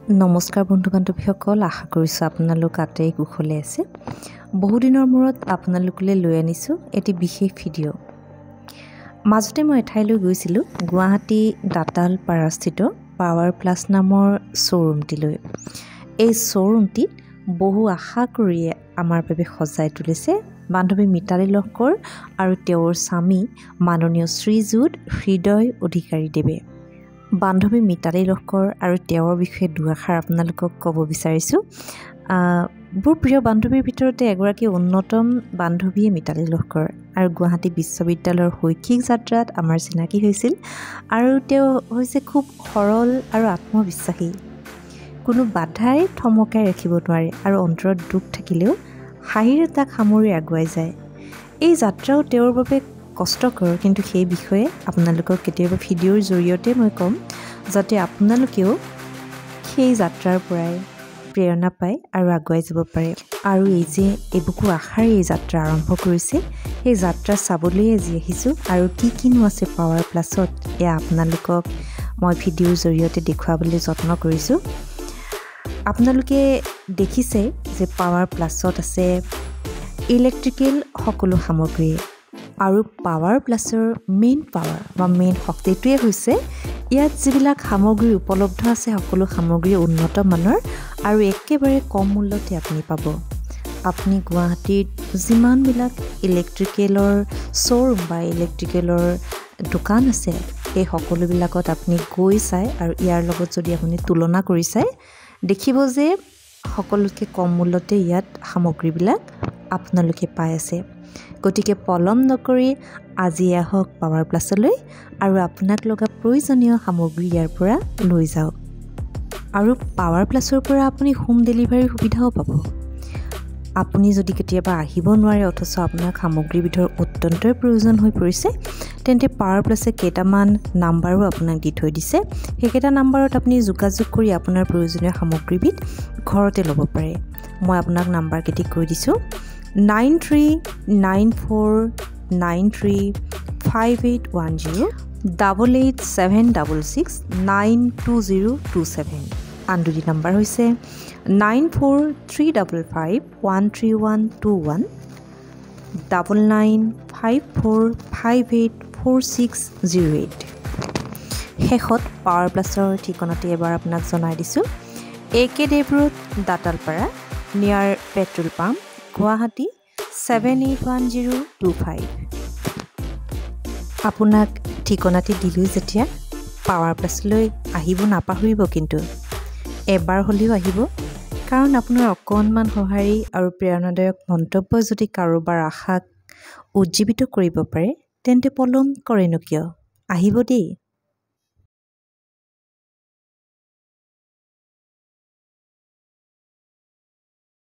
নমস্কাৰ বন্ধু বান্ধৱীসকল, আশা কৰিছোঁ আপোনালোক আটাই কুশলে আছে। বহুদিনৰ মূৰত আপোনালোকলৈ লৈ আনিছোঁ এটি বিশেষ ভিডিঅ'। মাজতে মই এঠাইলৈ গৈছিলোঁ, গুৱাহাটী দাঁতাল পাৰাস্থিত পাৱাৰ প্লাছ নামৰ শ্ব'ৰুমটিলৈ। এই শ্ব'ৰুমটিত বহু আশা কৰিয়ে আমাৰ বাবে সজাই তুলিছে বান্ধৱী মিতালী লহকৰ আৰু তেওঁৰ স্বামী মাননীয় শ্ৰীযুত হৃদয় অধিকাৰীদেৱে। বান্ধৱী মিতালী লহকৰ আৰু তেওঁৰ বিষয়ে দুআষাৰ আপোনালোকক ক'ব বিচাৰিছোঁ। মোৰ প্ৰিয় বান্ধৱীৰ ভিতৰতে এগৰাকী অন্যতম বান্ধৱীয়ে মিতালী লহকৰ, আৰু গুৱাহাটী বিশ্ববিদ্যালয়ৰ শৈক্ষিক যাত্ৰাত আমাৰ চিনাকি হৈছিল। আৰু তেওঁ হৈছে খুব সৰল আৰু আত্মবিশ্বাসী। কোনো বাধাই থমকাই ৰাখিব নোৱাৰে, আৰু অন্তৰত দুখ থাকিলেও হাঁহিৰে তাক সামৰি আগুৱাই যায়। এই যাত্ৰাও তেওঁৰ বাবে কষ্টকৰ, কিন্তু সেই বিষয়ে আপোনালোকক কেতিয়াবা ভিডিঅ'ৰ জৰিয়তে মই ক'ম, যাতে আপোনালোকেও সেই যাত্ৰাৰ পৰাই প্ৰেৰণা পায় আৰু আগুৱাই যাব পাৰে। আৰু এই যে এবুকু আশাৰে এই যাত্ৰা আৰম্ভ কৰিছে, সেই যাত্ৰা চাবলৈ আজি আহিছোঁ। আৰু কিনো আছে পাৱাৰ প্লাছত, এয়া আপোনালোকক মই ভিডিঅ'ৰ জৰিয়তে দেখুৱাবলৈ যত্ন কৰিছোঁ। আপোনালোকে দেখিছে যে পাৱাৰ প্লাছত আছে ইলেক্ট্ৰিকেল সকলো সামগ্ৰী, আৰু পাৱাৰ প্লাছৰ মেইন পাৱাৰ বা মেইন শক্তিটোৱে হৈছে ইয়াত যিবিলাক সামগ্ৰী উপলব্ধ আছে, সকলো সামগ্ৰী উন্নত মানৰ আৰু একেবাৰে কম মূল্যতে আপুনি পাব। আপুনি গুৱাহাটীত যিমানবিলাক ইলেক্ট্ৰিকেলৰ শ্ব'ৰুম বা ইলেক্ট্ৰিকেলৰ দোকান আছে, সেই সকলোবিলাকত আপুনি গৈ চাই আৰু ইয়াৰ লগত যদি আপুনি তুলনা কৰি চাই, দেখিব যে সকলোতকৈ কম মূল্যতে ইয়াত সামগ্ৰীবিলাক আপোনালোকে পাই আছে। গতিকে পলম নকৰি আজি আহক পাৱাৰ প্লাছলৈ আৰু আপোনাক লগা প্ৰয়োজনীয় সামগ্ৰী ইয়াৰ পৰা লৈ যাওক। আৰু পাৱাৰ প্লাছৰ পৰা আপুনি হোম ডেলিভাৰীৰ সুবিধাও পাব। আপুনি যদি কেতিয়াবা আহিব নোৱাৰে অথচ আপোনাক সামগ্ৰীবিধৰ অত্যন্তই প্ৰয়োজন হৈ পৰিছে, তেন্তে পাৱাৰ প্লাছে কেইটামান নাম্বাৰো আপোনাক দি থৈ দিছে। সেইকেইটা নাম্বাৰত আপুনি যোগাযোগ কৰি আপোনাৰ প্ৰয়োজনীয় সামগ্ৰীবিধ ঘৰতে ল'ব পাৰে। মই আপোনাক নাম্বাৰকেইটি কৈ দিছোঁ: 9394935810, 8876692027। আন দুটি নাম্বাৰ হৈছে 9435513121, 9954584608। শেষত পাৱাৰ প্লাছৰ ঠিকনাটি এবাৰ আপোনাক জনাই দিছোঁ: AK দেৱ ৰোড, দাঁতালপাৰা, নিয়াৰ পেট্ৰল পাম্প, গুৱাহাটী 781025। আপোনাক ঠিকনাটি দিলোঁ যেতিয়া পাৱাৰ প্লাছলৈ আহিব নাপাহৰিব, কিন্তু এবাৰ হ'লেও আহিব। কাৰণ আপোনাৰ অকণমান সঁহাৰি আৰু প্ৰেৰণাদায়ক মন্তব্যই যদি কাৰোবাৰ আশাক উজ্জীৱিত কৰিব পাৰে, তেন্তে পলম কৰেনো কিয়? আহিব দেই।